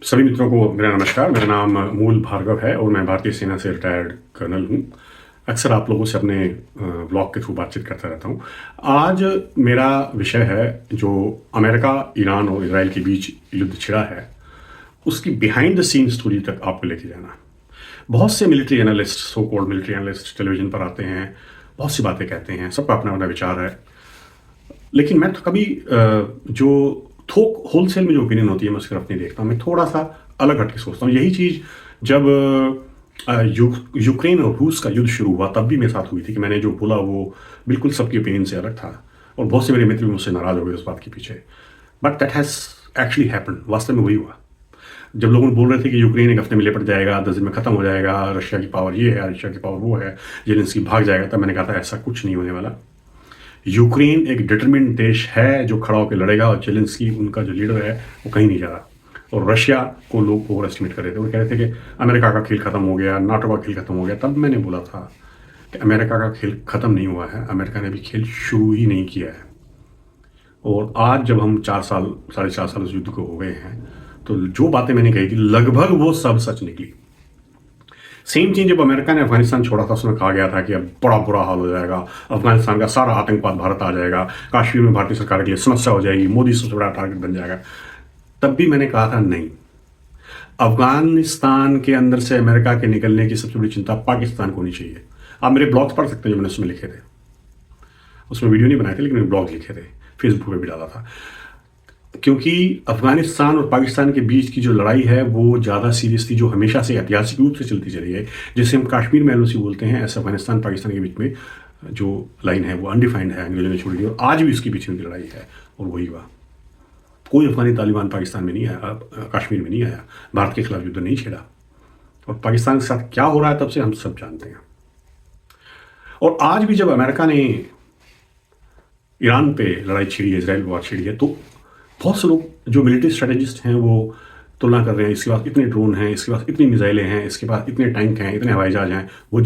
सभी मित्रों को मेरा नमस्कार। मेरा नाम मूल भार्गव है और मैं भारतीय सेना से रिटायर्ड कर्नल हूँ। अक्सर आप लोगों से अपने ब्लॉग के थ्रू बातचीत करता रहता हूँ। आज मेरा विषय है जो अमेरिका, ईरान और इसराइल के बीच युद्ध छिड़ा है, उसकी बिहाइंड द सीन स्टोरी तक आपको लेके जाना। बहुत से military analyst, so called military analyst television पर आते हैं, बहुत सी बातें कहते हैं, सबका अपना अपना विचार है। लेकिन मैं तो कभी जो थोक होलसेल में जो ओपिनियन होती है मैं उसकी तरफ नहीं देखता हूँ। मैं थोड़ा सा अलग हट के सोचता हूँ। यही चीज़ जब यूक्रेन और रूस का युद्ध शुरू हुआ तब भी मेरे साथ हुई थी कि मैंने जो बोला वो बिल्कुल सबकी ओपिनियन से अलग था और बहुत से मेरे मित्र भी मुझसे नाराज हो गए उस बात के पीछे। But that has actually happen. वास्तव में वही हुआ। जब लोग बोल रहे थे कि यूक्रेन एक हफ्ते में लिपट जाएगा, 10 दिन में खत्म हो जाएगा, रशिया की पावर ये है, रशिया की पावर वो है, जेलेंस्की भाग जाएगा, तब मैंने कहा था ऐसा कुछ नहीं होने वाला। यूक्रेन एक डिटरमिन्ड देश है जो खड़ा होकर लड़ेगा और जेलेंस्की उनका जो लीडर है वो कहीं नहीं जा रहा। और रशिया को लोग ओवर एस्टिमेट कर रहे थे। वो कह रहे थे कि अमेरिका का खेल खत्म हो गया, नाटो का खेल खत्म हो गया। तब मैंने बोला था कि अमेरिका का खेल खत्म नहीं हुआ है, अमेरिका ने भी खेल शुरू ही नहीं किया है। और आज जब हम 4 साल, 4.5 साल उस युद्ध को हो गए हैं, तो जो बातें मैंने कही थी लगभग वो सब सच निकली। सेम चीज जब अमेरिका ने अफगानिस्तान छोड़ा था, उसमें कहा गया था कि अब बड़ा बुरा हाल हो जाएगा, अफगानिस्तान का सारा आतंकवाद भारत आ जाएगा, कश्मीर में भारतीय सरकार के लिए समस्या हो जाएगी, मोदी सबसे बड़ा टारगेट बन जाएगा। तब भी मैंने कहा था नहीं, अफगानिस्तान के अंदर से अमेरिका के निकलने की सबसे बड़ी चिंता पाकिस्तान को होनी चाहिए। आप मेरे ब्लॉग्स पढ़ सकते हैं जो मैंने उसमें लिखे थे। उसमें वीडियो नहीं बनाए थे लेकिन ब्लॉग लिखे थे, फेसबुक पे भी डाला था। क्योंकि अफगानिस्तान और पाकिस्तान के बीच की जो लड़ाई है वो ज़्यादा सीरियस थी, जो हमेशा से ऐतिहासिक रूप से चलती चली है। जैसे हम कश्मीर में एलओसी बोलते हैं, ऐसे अफगानिस्तान पाकिस्तान के बीच में जो लाइन है वो अनडिफाइंड है, अंग्रेजों ने छोड़ी, और आज भी उसके पीछे उनकी लड़ाई है। और वही हुआ। कोई अफगानी तालिबान पाकिस्तान में नहीं आया, कश्मीर में नहीं आया, भारत के खिलाफ युद्ध नहीं छेड़ा। और पाकिस्तान के साथ क्या हो रहा है तब से हम सब जानते हैं। और आज भी जब अमेरिका ने ईरान पे लड़ाई छिड़ी है, इसराइल वॉर छिड़ी है, तो बहुत से लोग जो मिलिट्री स्ट्रेटेजिस्ट हैं वो तुलना कर रहे हैं, इसके पास इतने ड्रोन हैं, इसके पास इतनी मिसाइलें हैं, इसके पास इतने टैंक हैं, इतने हवाई जहाज हैं। वो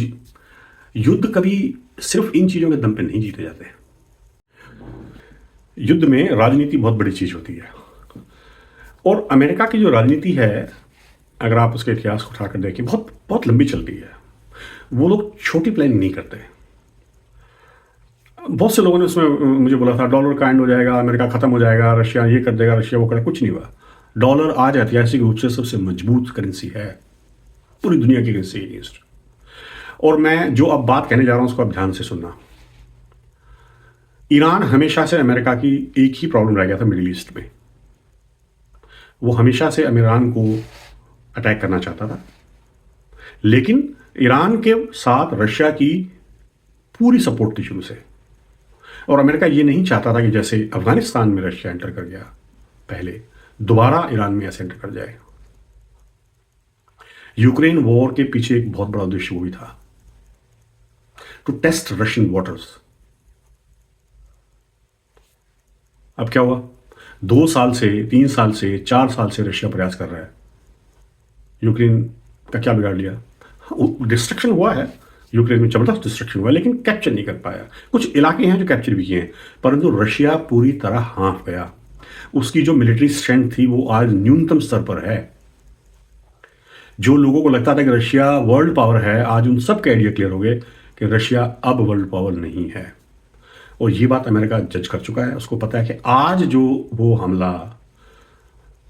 युद्ध कभी सिर्फ इन चीज़ों के दम पे नहीं जीते जाते। युद्ध में राजनीति बहुत बड़ी चीज़ होती है। और अमेरिका की जो राजनीति है, अगर आप उसके इतिहास को उठाकर देखें, बहुत बहुत लंबी चलती है। वो लोग छोटी प्लानिंग नहीं करते। बहुत से लोगों ने उसमें मुझे बोला था डॉलर का एंड हो जाएगा, अमेरिका खत्म हो जाएगा, रशिया ये कर देगा, रशिया वो करेगा। कुछ नहीं हुआ। डॉलर आज ऐतिहासिक रूप से सबसे मजबूत करेंसी है पूरी दुनिया की करेंसी अगेंस्ट। और मैं जो अब बात कहने जा रहा हूं उसको अब ध्यान से सुनना। ईरान हमेशा से अमेरिका की एक ही प्रॉब्लम रह गया था मिडिल ईस्ट में। वो हमेशा से ईरान को अटैक करना चाहता था, लेकिन ईरान के साथ रशिया की पूरी सपोर्ट थी शुरू से। और अमेरिका ये नहीं चाहता था कि जैसे अफगानिस्तान में रशिया एंटर कर गया पहले, दोबारा ईरान में ऐसे एंटर कर जाए। यूक्रेन वॉर के पीछे एक बहुत बड़ा उद्देश्य वो भी था, टू टेस्ट रशियन वाटर्स। अब क्या हुआ? 2 साल से, 3 साल से, 4 साल से रशिया प्रयास कर रहा है। यूक्रेन का क्या बिगाड़ लिया? डिस्ट्रक्शन हुआ है, यूक्रेन में जबरदस्त डिस्ट्रक्शन हुआ, लेकिन कैप्चर नहीं कर पाया। कुछ इलाके हैं जो कैप्चर भी किए हैं, परंतु रशिया पूरी तरह हाँफ गया। उसकी जो मिलिट्री स्ट्रेंथ थी वो आज न्यूनतम स्तर पर है। जो लोगों को लगता था कि रशिया वर्ल्ड पावर है, आज उन सब के आइडिया क्लियर हो गए कि रशिया अब वर्ल्ड पावर नहीं है। और ये बात अमेरिका जज कर चुका है। उसको पता है कि आज जो वो हमला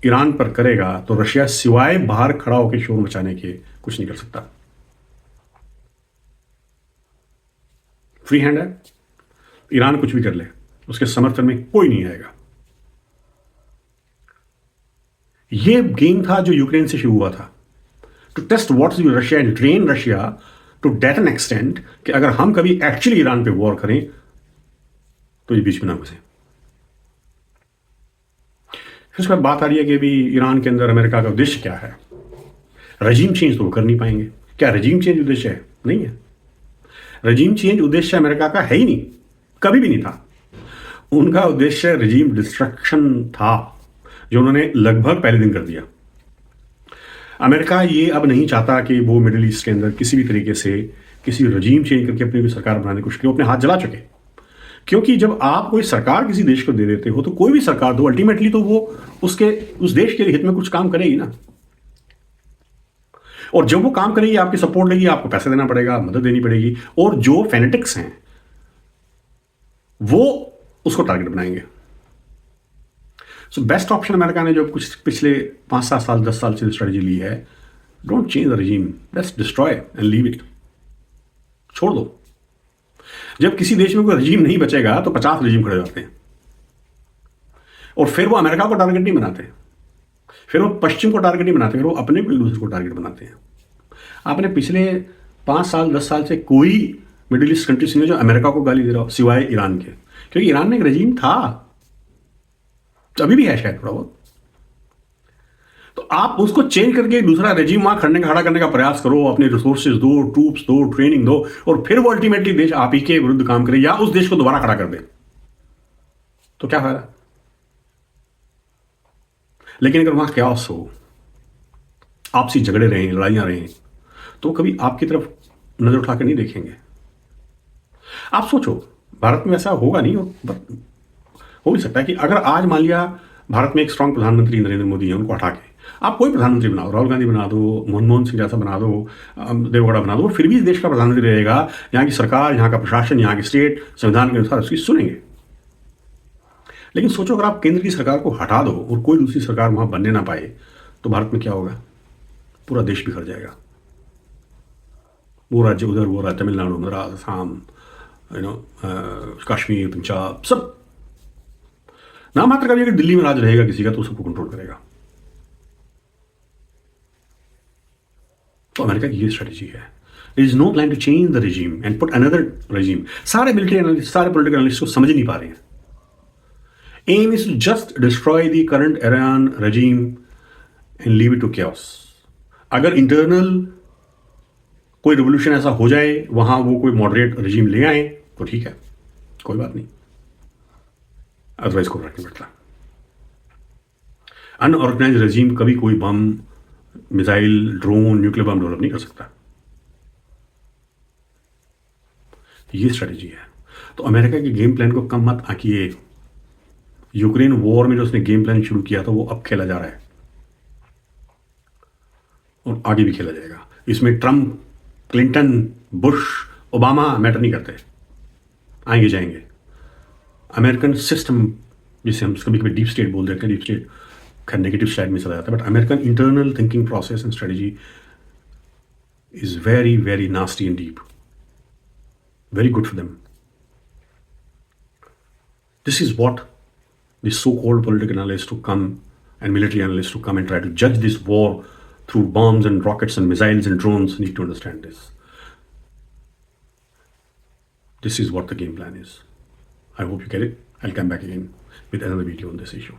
ईरान पर करेगा तो रशिया सिवाय बाहर खड़ा होकर शोर मचाने के कुछ नहीं कर सकता। फ्री हैंड है, ईरान कुछ भी कर ले, उसके समर्थन में कोई नहीं आएगा। ये गेम था जो यूक्रेन से शुरू हुआ था, to test what's Russia and train Russia to that an extent कि अगर हम कभी एक्चुअली ईरान पे वॉर करें तो ये बीच में ना घुसे। फिर उसके बाद बात आ रही है कि अभी ईरान के अंदर अमेरिका का उद्देश्य क्या है। रजीम चेंज तो वो कर नहीं पाएंगे। क्या रजीम चेंज उद्देश्य है? नहीं है। रजीम चेंज उद्देश्य अमेरिका का है ही नहीं, कभी भी नहीं था। उनका उद्देश्य रजीम डिस्ट्रक्शन था, जो उन्होंने लगभग पहले दिन कर दिया। अमेरिका ये अब नहीं चाहता कि वो मिडिल ईस्ट के अंदर किसी भी तरीके से किसी रजीम चेंज करके अपनी सरकार बनाने की कोशिश करे। अपने हाथ जला चुके। क्योंकि जब आप कोई सरकार किसी देश को दे देते हो तो कोई भी सरकार दो, अल्टीमेटली तो वो उस देश के हित में कुछ काम करेगी ना। और जब वो काम करेगी आपकी सपोर्ट लेगी, आपको पैसे देना पड़ेगा, मदद देनी पड़ेगी, और जो फेनेटिक्स हैं वो उसको टारगेट बनाएंगे। सो बेस्ट ऑप्शन अमेरिका ने जो कुछ पिछले 5-7 साल 10 साल से स्ट्रेटजी ली है, don't change the रजीम, let's destroy and leave it, छोड़ दो। जब किसी देश में कोई रजीम नहीं बचेगा तो 50 रजीम खड़े हो जाते हैं, और फिर वो अमेरिका को टारगेट नहीं बनाते, फिर वो पश्चिम को टारगेट नहीं बनाते, फिर वो अपने को एक दूसरे को टारगेट बनाते हैं। आपने पिछले 5 साल 10 साल से कोई मिडिल ईस्ट कंट्री नहीं जो अमेरिका को गाली दे रहा हो सिवाय ईरान के, क्योंकि ईरान में एक रजीम था, अभी भी है शायद थोड़ा बहुत। तो आप उसको चेंज करके दूसरा रेजिम वहां खड़ा करने का प्रयास करो, अपने रिसोर्सेज दो, ट्रूप्स दो, ट्रेनिंग दो, और फिर वो अल्टीमेटली देश आप ही के विरुद्ध काम करे या उस देश को दोबारा खड़ा कर दे, तो क्या फायदा। लेकिन अगर वहां क्यास हो, आपसी झगड़े रहें, लड़ाइयां रहें, तो कभी आपकी तरफ नजर उठाकर नहीं देखेंगे। आप सोचो, भारत में ऐसा होगा नहीं, हो भी सकता है कि अगर आज मान लिया भारत में एक स्ट्रांग प्रधानमंत्री नरेंद्र मोदी है, उनको हटा के आप कोई प्रधानमंत्री बनाओ, राहुल गांधी बना दो, मनमोहन सिंह जैसा बना दो, देवगौड़ा बना दो, फिर भी इस देश का प्रधानमंत्री रहेगा। यहाँ की सरकार, यहाँ का प्रशासन, यहाँ की स्टेट संविधान के अनुसार उसकी सुनेंगे। लेकिन सोचो अगर आप केंद्र की सरकार को हटा दो और कोई दूसरी सरकार वहां बनने ना पाए, तो भारत में क्या होगा? पूरा देश बिखर जाएगा। वो राज्य उधर, वो राज्य तमिलनाडु, मद्रास, असम, कश्मीर, पंजाब, सब ना मात्र कभी अगर दिल्ली में राज रहेगा किसी का तो सबको कंट्रोल करेगा। तो अमेरिका की ये स्ट्रेटेजी है। There is no plan to change the regime and put another regime. सारे मिलिट्री एनालिस्ट, सारे पॉलिटिकल एनालिस्ट को समझ नहीं पा रहे हैं। Aim is to just destroy the current Iran regime and leave it to chaos. अगर इंटरनल कोई रिवोल्यूशन ऐसा हो जाए, वहां वो कोई मॉडरेट रेजिम ले आए तो ठीक है, कोई बात नहीं, अदरवाइज कोई फर्क नहीं पड़ता। अनऑर्गेनाइज रेजिम कभी कोई bomb, missile, drone, nuclear bomb develop नहीं कर सकता। ये स्ट्रेटेजी है। तो अमेरिका के गेम प्लान को कम मत आंकिए। यूक्रेन वॉर में जो उसने गेम प्लान शुरू किया था वो अब खेला जा रहा है और आगे भी खेला जाएगा। इसमें Trump, Clinton, Bush, Obama matter नहीं करते, आएंगे जाएंगे। अमेरिकन सिस्टम, जिसे हम कभी कभी डीप स्टेट बोल देते हैं, डीप स्टेट खैर नेगेटिव साइड में चला जाता है, but American internal thinking process and strategy is very very nasty and deep, very good for them. This is what the so-called political analysts to come and military analysts to come and try to judge this war through bombs and rockets and missiles and drones need to understand this. This is what the game plan is. I hope you get it. I'll come back again with another video on this issue.